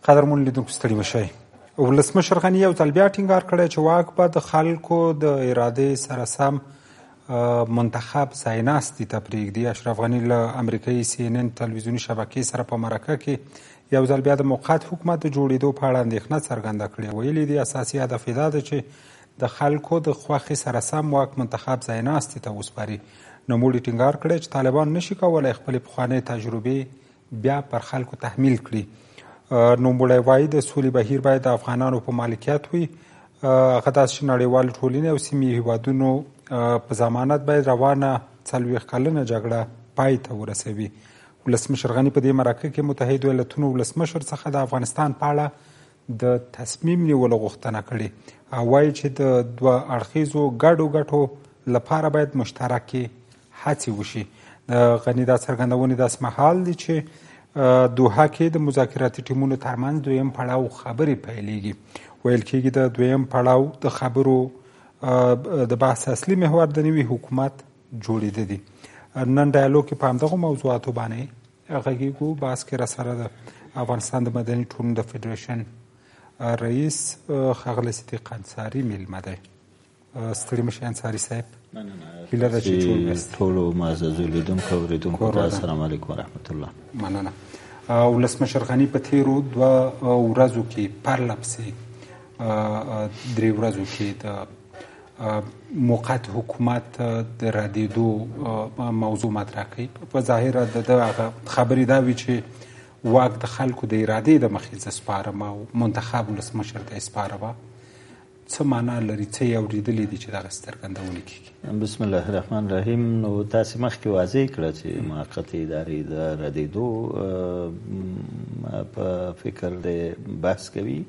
قدرمن لیدونکو ستړي مه شئ. ولسمشر غني یو ځل بیا ټینګار کړی چې واک به د خلکو د ارادې سره سم منتخب ځایناستي ته پرېږدي. اشرف غني له امریکایي CNN تلویزیوني شبکې سره په مرکه کې یو ځل بیا د موقت حکومت د جوړېدو په اړه اندېښنه څرګنده کړې. ویلي دي اساسي هدف یې دا ده چې د خلکو د خوښې سره سم واک منتخب ځایناستي ته وسپاري. نوموړي ټینګار کړی چې طالبان نشي کولی خپلې پخوانۍ تجربې بیا پر خلکو تحمیل کړي. نوموړی وایي د سولې بهیر باید د افغانانو په مالکیت وي. هغه داسې چې نړیوالې ټولنې او سیمې هیوادونو په ضمانت باید روانه 40 کلنه جګړه پای ته ورسوي. ولسمشر غني په دې مرکه کې متحد ایالتونو ولسمشر څخه د افغانستان په اړه د تصمیم نیولو غوښتنه کړې او وایي چې د دوه اړخیزو ګډو ګټو لپاره باید مشترکې هڅې وشي. غني دا څرګندونې داسې مهال دي چې دوحه کې د مذاکراتي ټیمونو ترمنځ دویم پړاو خبرې پیلېږي. ویل کېږي د دویم پړاو د خبرو د بحث اصلي محور د نوي حکومت جوړېده دي. نن ډایالوګ کې په همدغو موضوعاتو باندې غږیږو. بحث کې راسره د افغانستان د مدني ټولنو د فدرېشن رئیس ښاغلی صدیق انصاري میلمه دی. ستړي مه شئ انصاري صاحب. هیله ده چې ټول یاست. ټولو معززو لیدونکو او اورېدونکو ته السلام علیکم ورحمت الله. مننه. ولسمشر غني په تېرو 2 ورځو کې پرله پسې 3 ورځو کې د موقت حکومت د ردېدو موضوع مطرح کوي. په ظاهره د خبرې دا وي چې واک د خلکو د ارادې د مخې زه سپارم او منتخب ولسمشر ته یې سپارم. څه معنا لري؟ څه یې اورېدلي دي چې دغسې څرګندونې کېږي؟ بسم الله الرحمن الرحیم. نو تاسې مخکې واضح کړه چې موقتې ادارې د ردېدو په فکر د بحث کوي.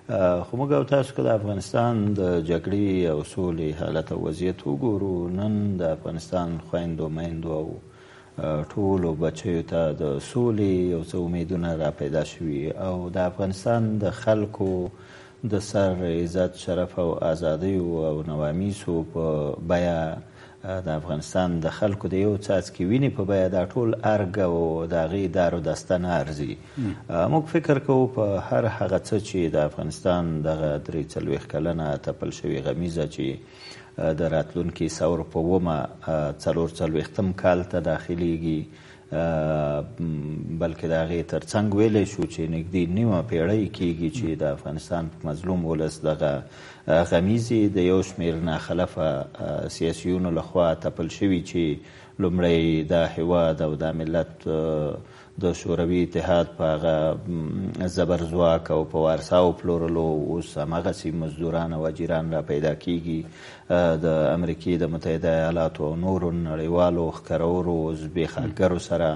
خو موږ او تاسو که د افغانستان د جګړې او سولې حالت او وضعیت وګورو، نن د افغانستان خویندو میندو او ټولو بچیو ته د سولې یو څه امیدونه را پیدا شوي او د افغانستان د خلکو د سر عزت، شرف او ازادیو او نوامیسو په بیه د افغانستان د خلکو د یو څاڅکي وینې په بیه دا ټول ارګ او د هغې دار و دستن ارزي. موږ فکر کوو په هر هغه څه چې د افغانستان دغه 43 کلنه تپل شوې غمیزه چې د راتلونکي ثور په 44 کال ته داخلیږي، بلکې د هغې تر څنګ ویلی شو چې نږدې نیمه پیړۍ کېږي چې د افغانستان په مظلوم ولس دغه غمیزې د یو شمېر ناخلفه سیاسیونو لخوا تپل شوي چې لومړی دا هیواد او دا ملت د شوروي اتحاد په هغه زبرځواک او په وارساو پلورلو اوس همغسې مزدوران او اجیران را پیدا کېږي. د امریکې د متحده ایالاتو او نورو نړیوالو ښکرورو زبېښاکګرو سره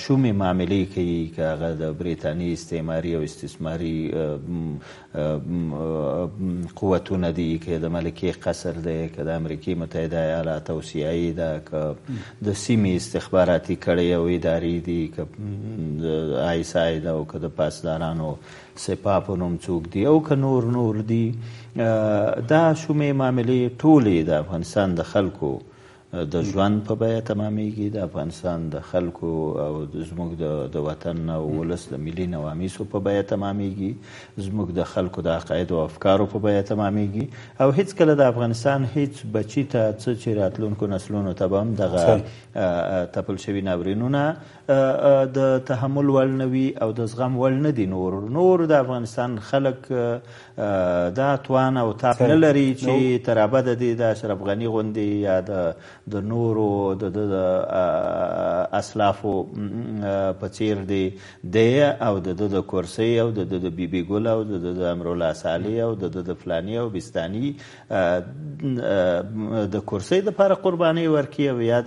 شومې معاملې کوي، که هغه د برېټانیې استعماري او استثماري قوتونه دي، که د ملکې قصر دی، که د امریکې متحده ایالات او CIA ده، که د سیمې استخباراتي کړۍ او ادارې دي، که د ISI ده، او که د پاسدارانو سپاه په نوم څوک دي، او که نور دي. دا شومې معاملې ټولې د افغانستان د خلکو د ژوند په بیه تمامیږي، د افغانستان د خلکو او زموږ د وطن او ولس د ملي نوامیسو په بیه تمامیږي، زموږ د خلکو د عقایدو او افکارو په بیه تمامیږي. او هیڅکله د افغانستان هیڅ بچي ته څه چې راتلونکو نسلونو ته به هم دغه تپل شوي ناورینونه د تحمل وړ نه وي او د زغم وړ نه دي. نور د افغانستان خلک دا توان او طاق نه لري چې تر ابده دي د اشرف غني غوندې یا د نورو د اسلافو په څیر دی او د کرسۍ او د بیبي ګل او د امرالله صالح او د فلاني او بستاني د کرسۍ دپاره قربانۍ ورکړي او یا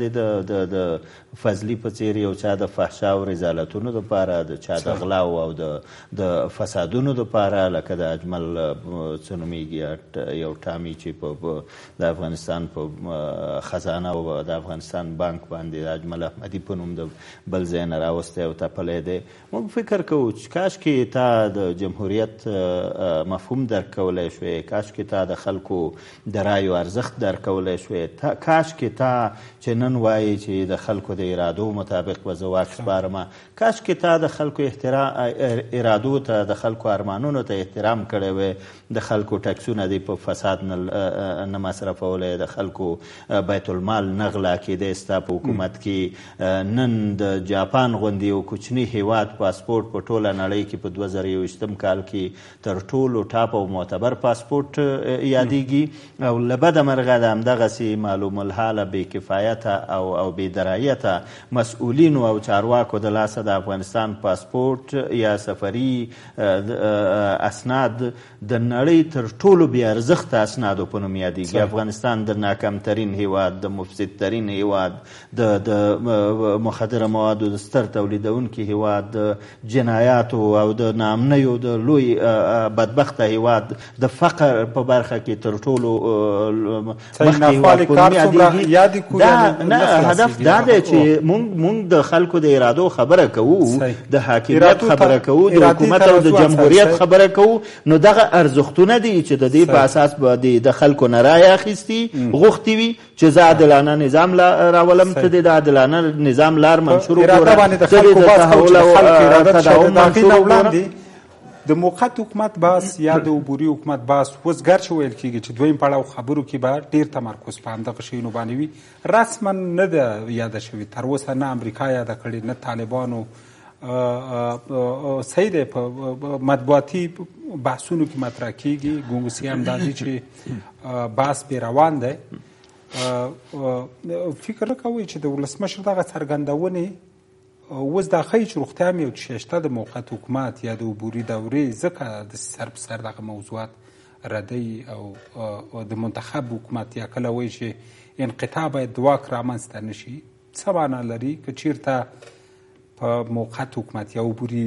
د فضلي په څیر یو چا د فحشا او رضالتونو دپاره، د چا د غلاو او د فسادونو دپاره، لکه د اجمل څه نومیږي یو ټامي چې د افغانستان په خزانه او د افغانستان بانک باندې د اجمل احمدي په نوم د بل ځای نه راوستی او تپلی دی. موږ فکر کوو چې کاشکې تا د جمهوریت مفهوم درک کولی شوې، کاشکې تا د خلکو د رایو ارزښت درک کولی شوې، کاشکې تا چې نن وایي چې د خلکو د ارادو مطابق به زه واک سپارم، کاشکې تا د خلکو ارادو ته، د خلکو ارمانونو ته احترام کړی وی، د خلکو ټکسونه دی په فساد نه مصرفولی، د خلکو بیت المال نه غلا کېدی ستا په حکومت کې. نن د جاپان غوندې یو کوچني هیواد پاسپورټ په ټوله نړۍ کې په 2021 کال کې تر ټولو ټاپ او معتبر پاسپورټ یادیږي، او له بده مرغه د همدغسې معلوم الحاله بې کفایته او بې درایته مسؤلینو او چارواکو د لاسه د افغانستان پاسپورټ یا سفري اسناد د نړۍ تر ټولو بې ارزښته اسنادو په نوم یادیږي. افغانستان د ناکامترین هیواد، د مفسدترین هیواد، د مخدره موادو د ستر تولیدونکي هیواد، د جنایاتو او د ناامنیو د لوی بدبخته هیواد، د فقر په برخه کې تر ټولو مخکې هیواد په نوم یادیږي. هدف دا دی چې موږ د خلکو د ارادو خبره کوو، د حاکمیت خبره کوو، د حکومت او د جمهوریت خبره کوو، نو دغه ارزښتونه دي چې د دې په اساس به د خلکو نه رایه اخیستي غوښتي وي چې زه عادلانه نظام راولم، ته د عادلانه نظام لار منشور وګوره، ته د تحول او تداوم منشور وګوره. د موقت حکومت بحث یا د عبوري حکومت بحث اوس ګرچې ویل کېږي چې دویم پړاو خبرو کې به ډېر تمرکز په همدغه شیانو باندې وي، رسما نه ده یاده شوې تر اوسه، نه امریکا یاده کړې، نه طالبانو. صحیح دی، په مطبوعاتي بحثونو کې مطرح کېږي، ګونګوسي هم دا دي چې بحث بې روان دی. فکر نه کوئ چې د ولسمشر دغه څرګندونې اوس دا ښایي چې روغتیا هم یو څه شته د موقت حکومت یا د عبوري دورې، ځکه د سر په سر دغه موضوعات ردی او د منتخب حکومت یا کله وایي چې انقطاع باید د واک رامنځته نه شي، څه معنا لري که چیرته په موقت حکومت یا عبوري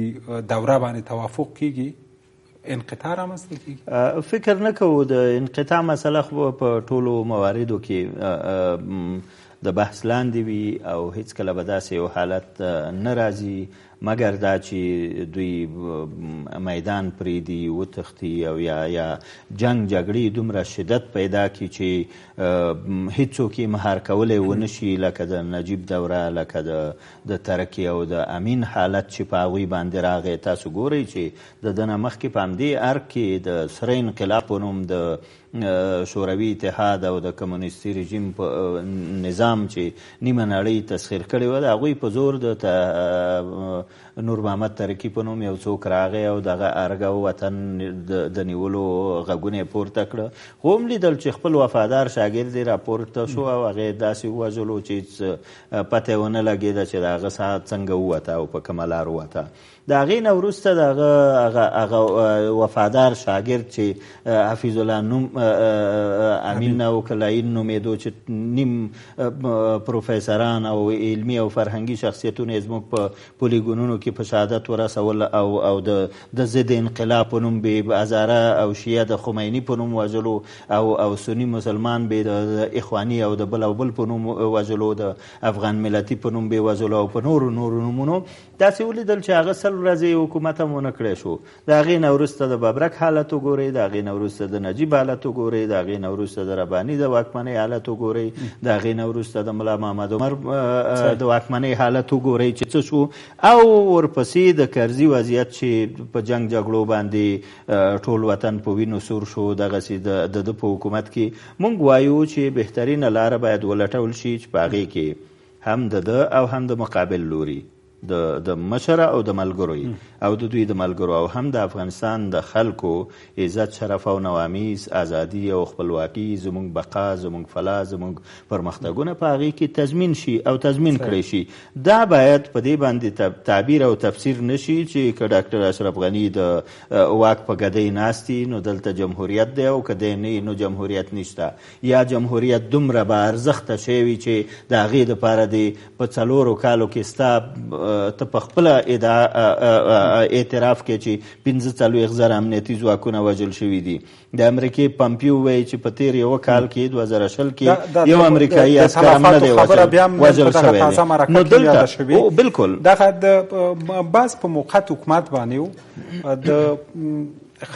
دوره باندې توافق کېږي انقطاع رامنځته کېږي؟ فکر نه کوو د انقطاع مسله خو په ټولو مواردو کې د بحث لاندې وي او هیڅکله به داسې یو حالت نه راځي مګر دا چې دوی میدان پرېږدي، وتښتي او یا جنګ جګړې دومره شدت پیدا کړي چې هیڅوک یې مهار کولی ونه شي، لکه د نجیب دوره، لکه د ترکي او د امین حالت چې په هغوی باندې راغی. تاسو ګورئ چې د ده نه مخکې په همدې ارګ کې د سره انقلاب په نوم د شوروي اتحاد او د کمونیستي رژیم په نظام چې نیمه نړۍ تسخیر کړې وه، د هغوی په زور د نور محمد ترکی په نوم یو څوک راغی او دغه ارګ او وطن د نیولو غږونه یې پورته کړه، خو هم لیدل چې خپل وفادار شاګرد یې راپورته شو او هغه یې داسې ووژلو چې پته یې ونه لګېده چې د هغه ساعت څنګه ووته او په کومه لار ووته. د هغې نه وروسته د هغه وفادار شاګرد چې حفیظ الله نوم امین او کلاین نومېدو، چې نیم پروفیسران او علمي او فرهنګي شخصیتونه یې زموږ په پولیګونونو کې په شهادت ورسول او د ضد انقلاب په نوم به هزاره او شیعه د خمیني په نوم وژلو او سني مسلمان به د اخواني او د بل او بل په نوم وژلو، د افغان ملتي په نوم به وژلو او په نورو نومونو. داسې ولیدل چې هغه سل ورځې حکومت هم ونه کړی شو. د هغې نه وروسته د ببرک حالت وګورئ، د هغې نه وروسته د نجیب حالت وګورئ، د هغې نه وروسته د رباني د واکمنۍ حالت وګورئ، د هغې نه وروسته د ملا محمد عمر د واکمنۍ حالت وګورئ چې څه شو، او ورپسې د کرزي وضعیت چې په جنګ جګړو باندې ټول وطن په وینو سور شو. دغسې د په حکومت کې موږ وایو چې بهترینه لاره باید ولټول شي چې په هغې کې هم د ده او هم د مقابل لوري د مشره او د ملګرو او د دوی د ملګرو او هم د افغانستان د خلکو عزت، شرف او نوامیس، ازادي او خپلواکي، زموږ بقا، زموږ فلاح، زموږ پرمختګونه په هغې کې تضمین شي او تضمین کړی شي. دا باید په دې باندې تعبیر او تفسیر نشي چې که ډاکټر اشرف غني د واک په ګدۍ ناست نو دلته جمهوریت دی او که دی نه نو جمهوریت نشته، یا جمهوریت دومره به ارزښته شوی چې د هغې دپاره د په 4 کالو کې ستا ته په خپله اعتراف کې چې 45,000 امنیتي ځواکونه وژل شوي دي. د امریکې پمپیو وایي چې په تیر یوه کال کې 2020 کې یو امریکایي عسکر هم نه دی وژل شوی دی. نو دلته بالکل دغه د بعض په موقت حکومت باندې د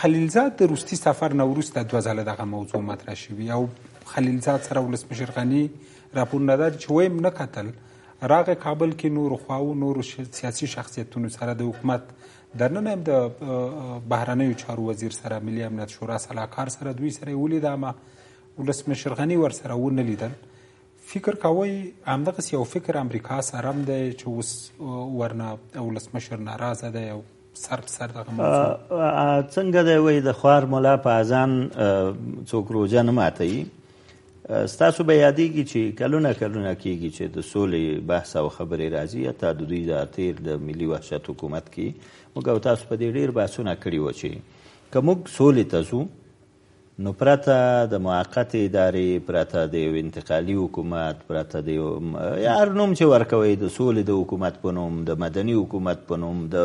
خلیلزاد د روسي سفر نه وروسته 2 ځله دغه موضوع مطرح شوي او خلیلزاد سره ولسمشر غني راپورونه دار چې ویم نه کتل راغی کابل کې نور خواو نور سیاسي شخصیتونو سره د حکومت درننه هم د بهرنیو چارو وزیر سره ملي امنیت شورا سلاکار سره دوی سره ولید اما ولسمشر غني ور سره ونه لیدل. فکر کوي همدغه یو فکر امریکا سره هم دی چې اوس ورنه ولسمشر ناراضه دی او سر دغه موضوع څنګه دی وایي د خوار ملا په اذان څوک روژه نه ماتوي. ستاسو به یادېږي چې کلونه کېږي چې د سولې بحث او خبرې راځي. حتی د دوی د تیر د ملي وحشت حکومت کې موږ او تاسو په دې ډېر بحثونه کړي وو چې که موږ سولې ته ځو نو پرته د موقتې ادارې، پرته د یو انتقالي حکومت، پرته د یو هر نوم چې ورکوئ، د سولې د حکومت په نوم، د مدني حکومت په نوم، د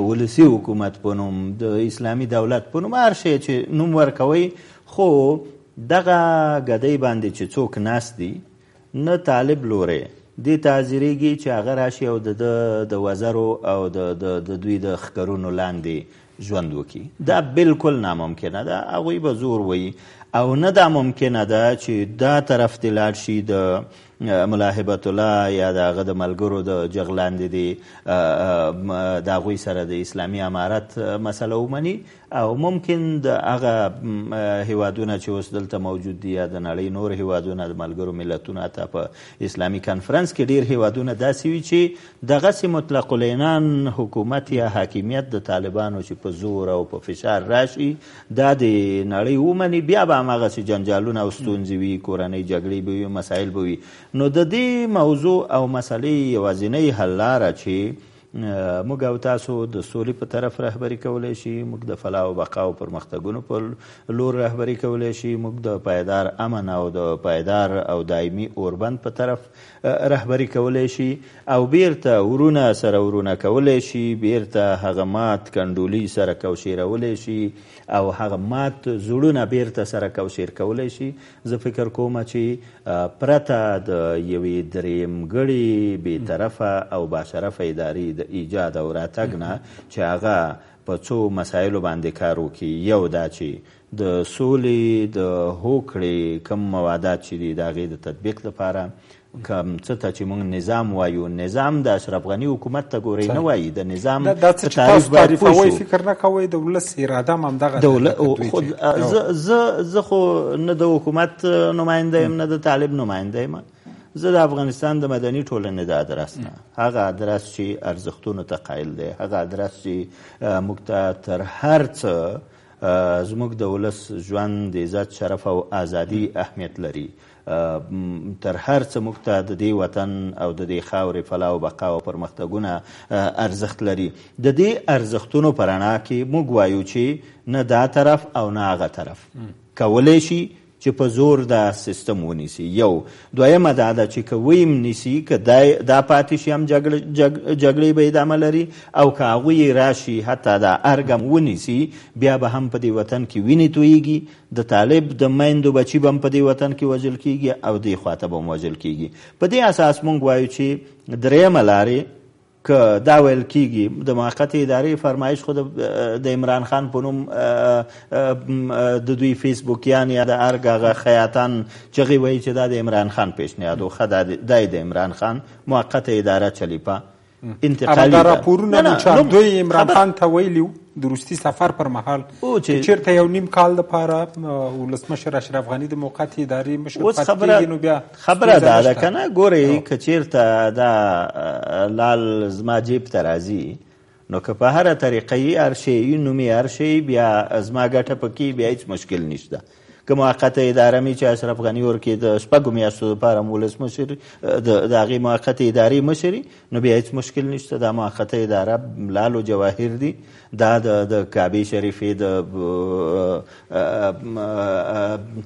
ولسي حکومت په نوم، د اسلامي دولت په نوم، هر شی چې نوم ورکوئ، خو دغه ګدۍ باندې چې څوک ناست دي نه طالب لوري دې ته حاضرېږي چې هغه راشي او د وزرو او د دوی د ښکرونو لاندې ژوند وکړي. دا بالکل ناممکنه ده. هغوی به زور وایي او نه دا ممکنه ده چې دا طرف ته لاړ شي د ملا هبت الله یا د هغه د ملګرو د جغلاندې دي د هغوی سره د اسلامي امارت مسله ومني او ممکن د هغه هیوادونه چې اوس دلته موجود دي یا د نړۍ نور هیوادونه د ملګرو ملتونو حتی په اسلامي کنفرانس کې ډیر هیوادونه داسې وي چې دغسې مطلق العنان حکومت یا حاکمیت د طالبانو چې په زور او په فشار راشي دا د نړۍ ومني، بیا به هماغسې جنجالونه او ستونزې وي، کورنۍ جګړې به وي، مسایل به وي. نو د دې موضوع او مسلې یوازینۍ حل لاره چې موږ او تاسو د سولې په طرف رهبري کولی شي، موږ د فلاح او بقا او پرمختګونو په لور رهبري کولی شي، موږ د پایدار امن او د پایدار او دایمي اوربند په طرف رهبري کولی شي او بیرته ورونه سره ورونه کولی شي، بیرته هغه مات کنډولي سره کوشیرولی شي او هغه مات زړونه بیرته سره کوشیر کولی شي. زه فکر کوم چې پرته د یوې درېیمګړې بې طرفه او باشرفه ادارې د ایجاد او راتګ نه چې هغه په څو مسایلو باندې کار وکړي. یو دا چې د سولې د هوکړې کم موادات چې دي د هغې د تطبیق لپاره کم څه ته چې موږ نظام وایو، نظام د اشرف غني حکومت ته ګورئ نه وایي، د نظام په تعریف باید پوه شو. فکر نه کوئ د ولس اراده هم همدغه زه خو نه د حکومت نماینده یم نه د طالب نماینده یم. زه د افغانستان د مدني ټولنې د ادرس نه، هغه ادرس چې ارزښتونو ته قایل دی، هغه ادرس چې موږ ته تر هر څه زموږ د ولس ژوند د عزت، شرف او ازادي اهمیت لري، تر هر څه موږ ته د دې وطن او د دې خاورې فلاح او بقا او پرمختګونه ارزښت لري. د دې ارزښتونو په رڼا کې موږ وایو چې نه دا طرف او نه هغه طرف کولی شي چې په زور دا سیستم ونیسي. یو دویمه دا ده چې که ویم نیسي، که دا پاتې شي هم جګړې به ادامه لري او که هغوی راشي حتی دا ارګ هم ونیسي، بیا به هم په دې وطن کې وینې تویږي، د طالب د میندو بچي به هم په دې وطن کې وژل کېږي او دې خواته به هم وژل کېږي. په دې اساس موږ وایو چې درېیمه لارې که دا ویل کېږي د موقتې ادارې فرمایش خو د عمران خان په نوم د دوی فیسبوکیان یا د ارګ هغه خیاطان چغې وایي چې دا د عمران خان پیشنهاد و، ښه دا د عمران خان موقته اداره چلیپه انتقالي ده. دا راپورونه چې دوی عمران خان ته ویلي د روسي سفر پر مهال چې چېرته یو نیم کال دپاره ولسمشر اشرف غني د موقتې ادارې مشر پاتې کېږي، نو بیا خبره دا ده که نه ګورئ که چېرته دا لال زما جیب ته راځي نو که په هره طریقه یې هر شی نومې هر شی بیا زما ګټه پکې بیا هېڅ مشکل نشته. که موقته اداره مې چې اشرف غني ورکړي د 6 میاشتو دپاره ولسمشر د هغې موقته ادارې مشري، نو بیا هېڅ مشکل نشته. دا موقته اداره لال و جواهر دي، دا د کعبې شریفې د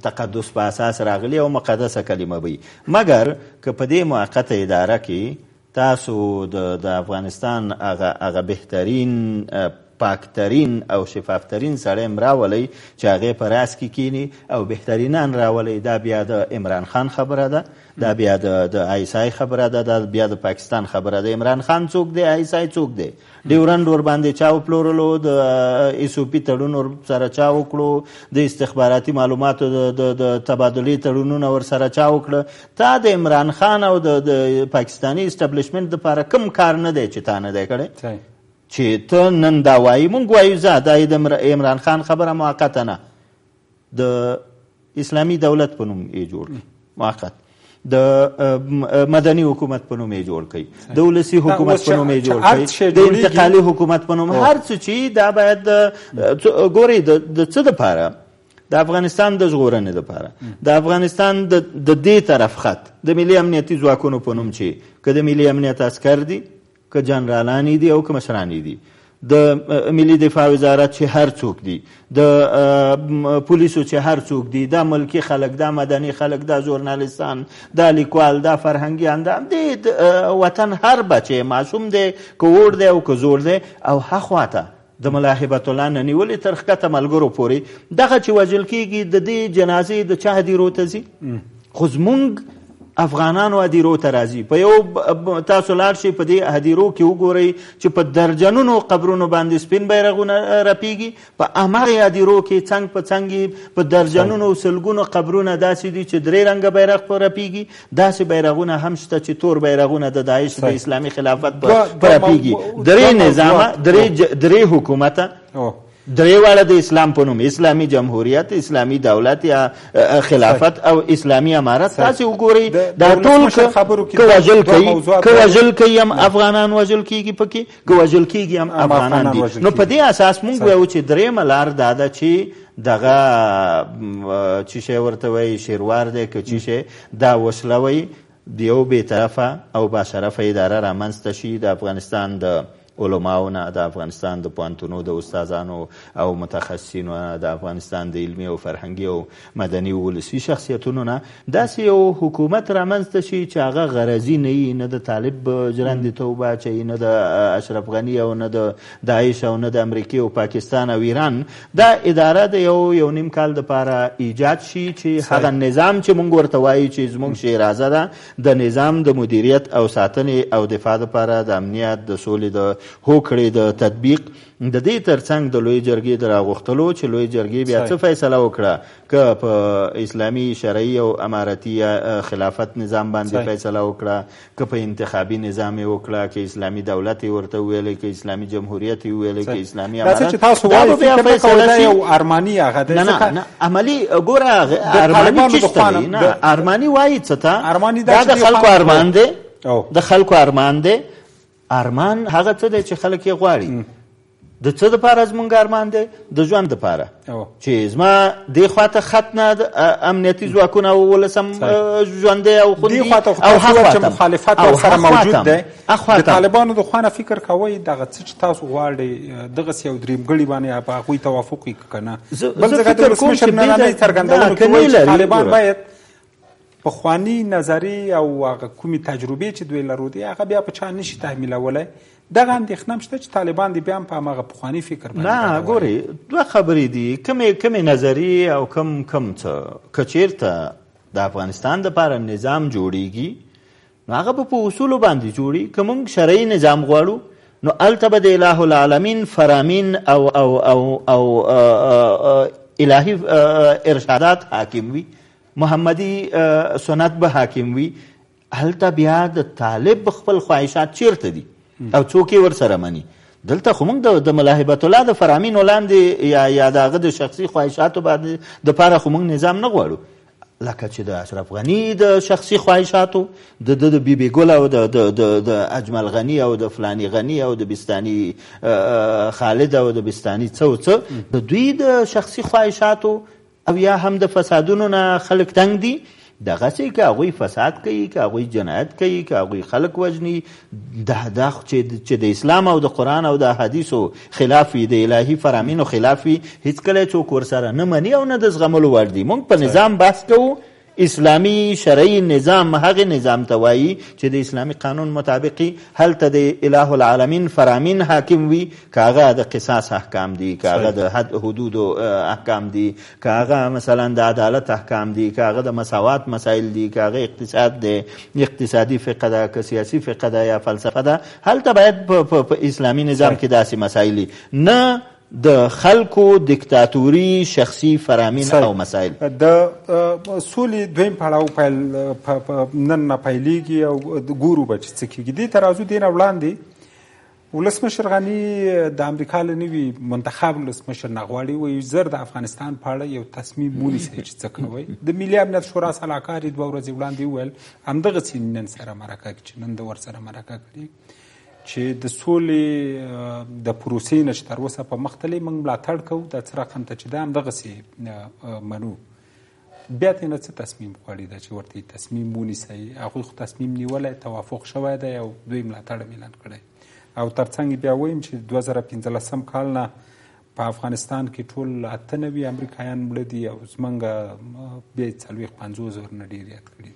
تقدس په اساس راغلي او مقدسه کلمه وي. مګر که په دې موقته اداره کې تاسو د افغانستان هغه بهترین پاکترین او شفافترین سړی راولئ چې هغې په راس کې کینی او بهترینان راولئ. دا بیا د عمران خان خبره ده، دا بیا د آیسای خبره ده، دا بیا د پاکستان خبره ده. عمران خان څوک دی؟ آیسای څوک دی؟ ډیورنډ ور باندې چا وپلورلو، د ایسوپي تړون ور سره چا وکړو، د استخباراتي معلوماتو د تبادلې تړونونه ور سره چا وکړه. تا د عمران خان او د پاکستاني اسټابلیشمنټ دپاره کوم کار نه دی چې تا نه دی کړی چې ته نن دا وایي؟ مونږ وایو زه دا د عمران خان خبره موقته نه، د اسلامي دولت په نوم یې جوړ کړي، موقت د مدني حکومت په نوم یې جوړ کړي، د ولسي حکومت په نوم یې جوړ کړي، د انتقالي حکومت په نوم، هر څه چې دا باید ګورئ د څه دپاره؟ د افغانستان د ژغورنې دپاره، د افغانستان د دې طرف خط د ملي امنیتي ځواکونو په نوم چې که د ملي امنیت عسکر دي، که جنرالانی دي او که مشرانی دي، د ملي دفاع وزارت چې هر څوک دي، د پولیسو چې هر څوک دي، دا ملکی خلک، دا مدني خلک، دا ژورنالیستان، دا لیکوال، دا فرهنګیان، دا د وطن هر بچی معصوم دی که وړ دی او که زوړ دی، او هخواته د ملا هبت الله نه نیولې تر ښکته ملګرو پورې دغه چې وژل کېږي، د دې جنازې د چا هدیرو ته ځي؟ خو زمونږ افغانانو هدیرو ته راځي. په یو تاسو لاړ شئ په دې هدیرو کې وګورئ چې په درجنونو قبرونو باندې سپین بیرغونه رپیږي، په هماغې هدیرو کې څنګ په څنګ په درجنونو سلګونو قبرونه داسې دي چې درې رنګه بیرغ په رپیږي، داسې بیرغونه هم شته چې تور بیرغونه د داعش د اسلامي خلافت په رپیږي. درې نظامه، درې حکومته، درې واړه د اسلام په نوم، اسلامي جمهوریت، اسلامي دولت یا خلافت او اسلامي امارت. تاسې وګورئ دا ټول که وژل کوي هم افغانان وژل کېږي پکې، که وژل کېږي هم افغانان دي. نو په دې اساس مونږ وایو چې درېیمه لار دا ده چې دغه چې شی ورته وایي شیروار دی که چې شی دا وسله وایي، د یو بېطرفه او باشرفه اداره رامنځته شي د افغانستان د علماو نه، د افغانستان د پوهنتونو د استادانو او متخصصینو نه، د افغانستان د علمي او فرهنګي او مدني او ولسي شخصیتونو نه داسې یو حکومت رامنځته شي چې هغه غرضي نه وي، نه د طالب ژرندې ته وباچوي، نه د اشرف غني او نه د داعش او نه د امریکې او پاکستان او ایران. دا اداره د یو نیم کال دپاره ایجاد شي چې هغه نظام چې مونږ ورته وایو چې زمونږ شیرازه ده، د نظام د مدیریت او ساتنې او دفاع دپاره د امنیت، د سولې، د هوکړې د تطبیق، د دې ترڅنګ د لوی جرګې د راغوښتلو چې لوی جرګې بیا څه فیصله وکړه، که په اسلامي شرعي او امارتي خلافت نظام باندې فیصله وکړه، که په انتخابي نظام یې وکړه، که اسلامي دولت یې ورته وویلی، که اسلامي جمهوریت یې وویلی، که اسلامي امارت. دا بیا فیصله شي. یو ارماني هغه دی. نه عملي ګوره، ارماني چشته دی؟ نه، ارماني وایي څه ته؟ دا د خلکو ارمان دی، د خلکو ارمان دی. ارمان هغه څه دی چې خلک یې غواړي. د څه دپاره زمونږ ارمان دی؟ د ژوند دپاره، چې زما دې خواته خط نه امنیتي ځواکونه او ولسم ژوندی او خوندي، او هغه چې مخالفت ورسره موجود دی. د طالبانو د خوا نه فکر کوئ دغه څه چې تاسو غواړئ دغسې یو درېمګړي باندې په هغوی توافق وي که نه؟ بل ځای د ولسمشر نننۍ څرګندونو کې وایي چې طالبان باید پخواني نظري او هغه کومې تجربې چې دوی لرودي هغه بیا په چا نشي تحمیلولی. دغه اندېښنه هم شته چې طالبان دې بیا هم په هماغه پخواني فکر باندې؟ نه ګورئ، دوه خبرې دي، کمې نظري او کم څه. که چېرته د افغانستان دپاره نظام جوړیږي نو هغه به په اصولو باندې جوړي. که موږ شرعي نظام غواړو نو هلته به د اله العالمین فرامین او الهي ارشادات حاکم وي، محمدي سنت به حاکم وي. هلته بیا د طالب خپل خواهشات چیرته دي او څوک یې ورسره مني؟ دلته خو موږ د ملا هبت الله د فرامینو لاندې یا د هغه د شخصي خواهشاتو باندې دپاره خو موږ نظام نه غواړو، لکه چې د اشرف غني د شخصي خواهشاتو، د بیبي ګل او د اجمل غني او د فلاني غني او د بستاني خالد او د بستاني څه د دوی د شخصي خواهشاتو او یا هم د فسادونو نه خلک تنګ دي. دغسې که هغوی فساد کوي، که هغوی جنایت کوي، که هغوی خلک وژني، دا چې د اسلام او د قرآن او د حدیثو خلاف وي، د الهي فرامینو خلاف وي، هېڅکله څوک ورسره نه مني او نه د زغملو وړ دي. موږ په نظام بحث کوو، اسلامي شرعي نظام هغه نظام ته وایي چې د اسلامي قانون مطابقي هلته د اله العالمین فرامین حاکم وي، که هغه د قصاص احکام دي، که هغه د حد حدود احکام دي، که هغه مثلا د عدالت احکام دي، که هغه د مساوات مسائل دي، که هغه اقتصاد دی، اقتصادي فقه ده، که سیاسي فقه ده یا فلسفه ده، هلته باید په اسلامي نظام کې داسې مسائل نه د خلکو دیکتاتوري شخصي فرامین او مسائل. د سولې دویم پړاو نن نه پیلېږي او ګورو به چې څه کېږي. دې ته راځو، دې نه وړاندې ولسمشر غني د امریکا له نوي منتخب ولسمشر نه غواړي وایي زر د افغانستان په اړه یو تصمیم ونیسئ چې څه کوئ. د ملي امنیت شورا سلاکار یې 2 ورځې وړاندې وویل همدغسې نن سره مرکه چې نن د ورسره مرکه کړي چې د سولې د پروسې نه چې تر اوسه په مخ تللی موږ ملاتړ کوو، دا څه رقم ته چې دا همدغسې منو. بیا ترې نه څه تصمیم غواړي دا چې ورته تصمیم ونیسئ؟ هغوی خو تصمیم نیولی، توافق شوی دی او دوی ملاتړ اعلان کړی. او ترڅنګ بیا وایم چې 2015 کال نه په افغانستان کې ټول 98 امریکایان مړه دي او زمونږ بیا 40-50 نه ډېر یاد کړي دي.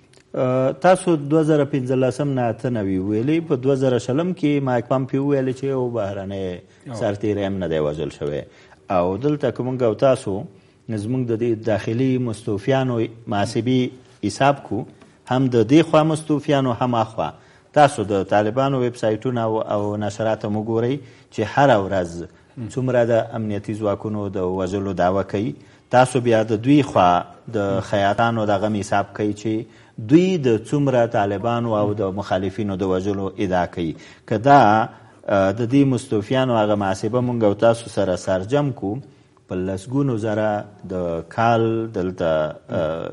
تاسو 2015 نه 98 ویلي، په 2020 کې مایک پامپیو ویلي چې یو بهرنی سرتیری هم نه دی وژل شوی. او دلته که موږ او تاسو زموږ د دې داخلي مستوفیانو محاسبې حساب کو، هم د دې خوا مستوفیانو هم اخوا تاسو د طالبانو ویب سایټونه او نشرات هم وګورئ چې هره ورځ څومره د امنیتي ځواکونو د وژلو دعوه کوي. تاسو بیا د دوی خوا د خیاطانو دغه حساب کوي چې دوی د څومره طالبانو او د مخالفینو د وژلو ادعا کوي. که دا د دې مستوفیانو هغه محاسبه مونږ او تاسو سره سرجم کو، په لسګونو زره د کال دلته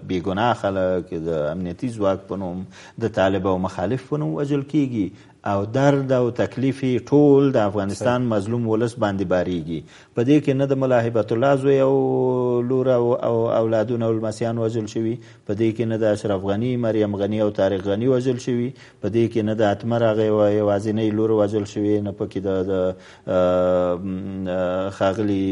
بېګناه خلک د امنیتي ځواک په نوم د طالب او مخالف په نوم وژل کیږي او درد او تکلیف ټول د افغانستان مظلوم ولس باندې باریږي. په دې کې نه د ملا هیبت الله زوی او لور او اولادونه او لمسیان وژل شوي، په دې کې نه د اشرف غني، مریم غني او طارق غني وژل شوي، په دې کې نه د اتمر هغه یوازینۍ لور وژل شوي، نه پکې د ښاغلي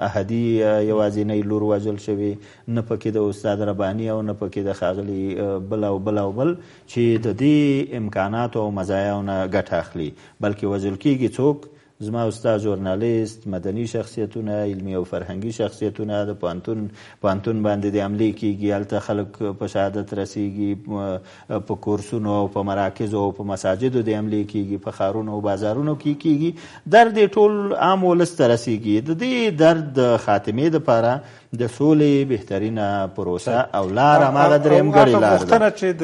احدي یوازینۍ لور وژل شوي، نه پکې د استاد رباني او نه پکې د ښاغلي بل او بل او بل چې د دې امکاناتو او مزایاو نه ګټه اخلي. بلکې وژل کېږي څوک؟ زما استاد ژورنالیست، مدني شخصیتونه، علمي او فرهنګي شخصیتونه، د پوهنتون باندې د حملې کېږي، هلته خلک په شهادت رسېږي، په کورسونو او په مراکزو او په مساجدو د حملې کېږي، په ښارونو او بازارونو کې کېږي. درد یې ټول عام ولس ته رسېږي. د دې درد د خاتمې دپاره د سولې بهترینه پروسه او لار هماغه درېیمګړې لار ده. غوښتنه چې د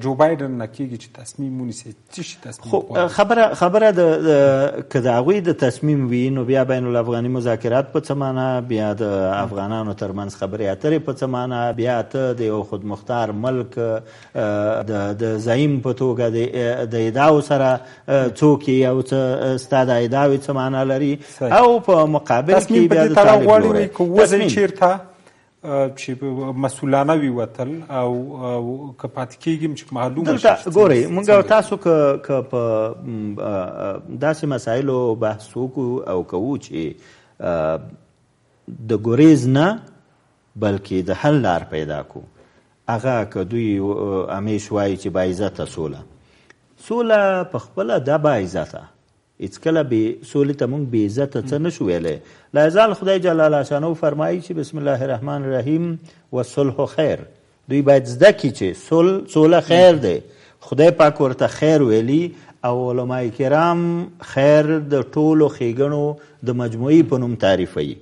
جو بایدن نه کېږي چې تصمیم ونیسي، څه شي تصمیم؟ خو خبره که د هغوی د تصمیم وي نو بیا بین الافغاني مذاکرات په څه معنی، بیا د افغانانو ترمنځ خبرې اترې په څه معنی، بیا ته د یو خودمختار ملک د زعیم په توګه د ادعاو سره څوک یې او ستا د ادعاوې څه معنی لري، او په مقابل کې بیا د طالب لوری چیرته چې مسؤلانه وي وتل او که پاتې کېږم چې معلومه شي. ګورئ، موږ او تاسو که په داسې مسایلو بحث وکړو او کوو چې د ګریز نه بلکې د حل لار پیدا کړو، هغه که دوی همیش وایي چې باعزته سوله په خپله ده باعزته، هیڅکله سولې ته موږ بې عزته څه نشو ویلی. لا یزال خدای جلاله شانه فرمایي چې بسم الله الرحمن الرحیم والصلح خیر. دوی باید زده کړي چې سوله خیر دی، خدای پاک ورته خیر ویلي، او علماء کرام خیر د ټولو ښېګڼو د مجموعي په نوم تعریفوي.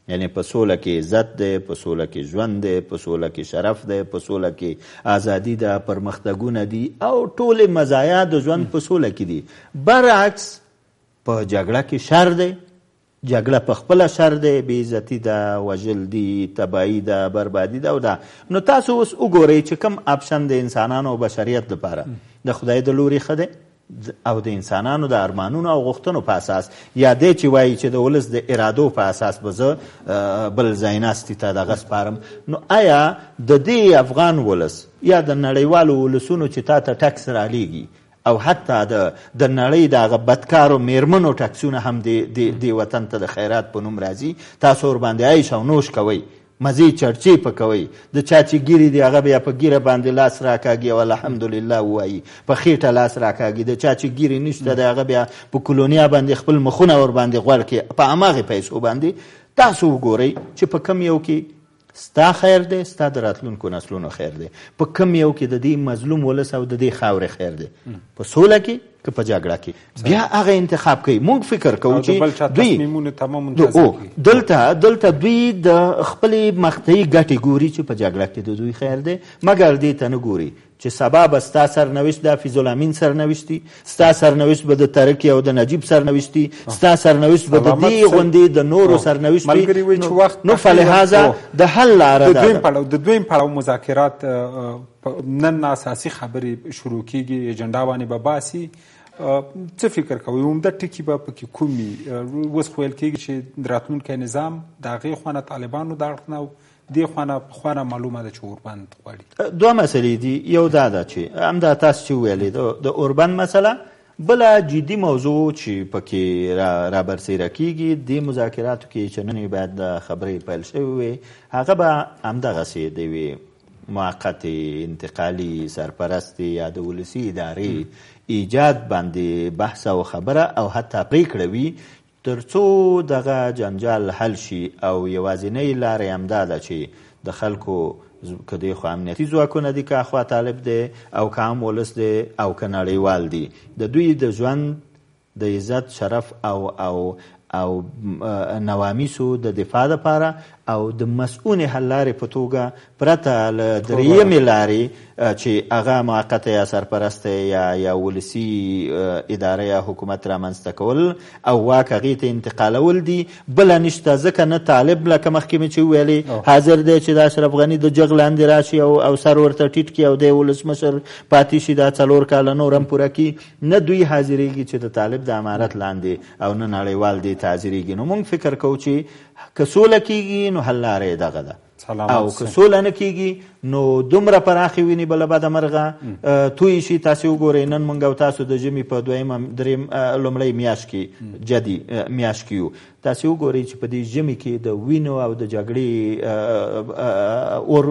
یعنی په سوله کې عزت دی، په سوله کې ژوند دی، په سوله کې شرف دی، په سوله کې ازادي ده، پرمختګونه دي او ټولې مزایا د ژوند په سوله کې دي. برعکس په جګړه کې شر دی، جګړه په خپله شر دی، بې عزتي ده، وژل دي، تباهي ده، بربادي ده او ده. نو تاسو اوس وګورئ چې کوم آپشن د انسانانو او بشریت لپاره د خدای د لوري ښه دی او د انسانانو د ارمانونو او غوښتنو په اساس، یا دی چې وایي چې د ولس د ارادو په اساس به زه بل ځای ناستي ته دغه سپارم. نو آیا د دې افغان ولس یا د نړیوالو ولسونو چې تا ته ټکس رالیږي او حتی د نړۍ د هغه بدکارو میرمنو ټکسونه هم د وطن ته د خیرات په نوم راځي، تاسو ورباندې عیش او نوش کوئ، مزې چړچې په کوئ د چا چې ګیرې دي هغه بیا په ګیره باندې لاس راکاږي او الحمدلله ووایي په خېټه لاس راکاږي د چا چې ګیرې نشته دی هغه بیا په کلونیا باندې خپل مخونه ورباندې غوړ کړي په هماغې پیسو باندې. تاسو وګورئ چې په کم یو کې ستا خیر دی ستا د راتلونکو نسلونو خیر دی په کم یو کې د دې مظلوم ولس او د دې خاورې خیر دی په سوله کې که په جګړه کې بیا هغه انتخاب کوي. موږ فکر کوو چې دوی دلته دوی د خپلې مقطعي ګټې ګوري چې په جګړه کې د دوی خیر دی مګر دې ته نه ګوري چې سبا به ستا سرنوشت د حفیظ الامین سرنوشت وي ستا سرنوشت به د ترک او د نجیب سرنوشت وي ستا سرنوشت به د دې غوندې د نورو سرنوشت وي. نو فلهذا د حل لاره ده. د دویم پړاو مذاکرات نن اساسي خبرې شروع کیږي اجنډا باندې به باسي څه فکر کوئ عمده ټکي به پکې کوم وي؟ اوس خو ویل کېږي چې راتلونکی نظام د هغې خوا نه طالبانو د اړخ نه او دې خوا نه پخوا معلومه ده چې اوربند غواړي. دوه مسلې دي. یو دا ده چې همدا تاسو چې ویلې د اوربند مسله بله جدي موضوع چې پکې را برسېره کېږي دې مذاکراتو کې چې نن باید د خبرې پیل شوې وي هغه به همدغسې د یوې موقت انتقالي سرپرست یا د ولسي ادارې ایجاد باندې بحث او خبره او حتی پریکړه وي تر څو دغه جنجال حل شي او یوازینۍ لارې همدا ده چې د خلکو که دی خو امنیتي ځواکونه دي که اخوا طالب دی او که عام ولس دی او که نړیوال دي د دوی د ژوند د عزت شرف او نوامیسو د دفاع دپاره او د مسؤون حل لارې په توګه پرته له درېیمې لارې چې هغه موقته یا سرپرست یا ولسي اداره یا حکومت رامنځته کول او واک هغې ته انتقالول دي بله نشته. ځکه نه طالب لکه مخکې مې چې ویلې حاضر دی چې د اشرف غني د جغ لاندې راشي او سر ورته ټیټ کړي او دی ولسمشر پاتې شي دا 4 کاله نور هم پوره کړي نه دوی حاضرېږي چې د طالب د امارت لاندې او نه نړیوال دی ته حاضرېږي. نو موږ فکر کوو چې که سوله کېږي نو حل لاره یې دغه ده او که سوله نه کېږي نو دومره پراخې ویني بله بده مرغه توی شي. تاسې وګورئ نن موږ او تاسو د ژمي په لومړۍ میاشت کې جدي میاشت کې یو تاسې وګورئ چې په دې ژمي کې د وینو او د جګړې اور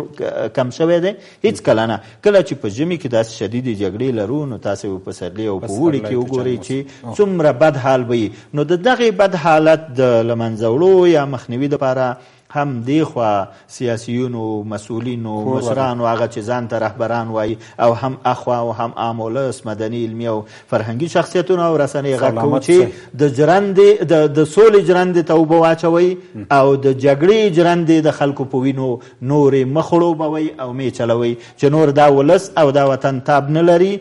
کم شوی دی هېڅ کله نه. کله چې په ژمي کې داسې شدیدې جګړې لرو نو تاسې په پسرلي او په اوړي کې وګورئ چې څومره بد حال به وي. نو د دغې بد حالت د له منځه وړو یا مخنیوي دپاره هم دی خوا سیاسیونو مسؤلینو مشرانو هغه چې ځان ته رهبران وایي او هم اخوا او هم عام ولس مدني علمي او فرهنګي شخصیتونه او رسنۍ غږ کوو چې د سولې جرندې ته اوبه واچوئ او د جګړې جرندې د خلکو په وینو نورې مه خړوبوئ او مې چلوئ چې نور دا ولس او دا وطن تاب نه لري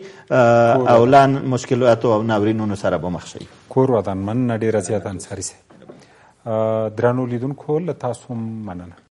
او لا مشکلاتو او ناورینونو سره به مخ شي. کور ودانمن ډېره زیاته انصاري صاحب درنو لیدونکو له تاسو مننه.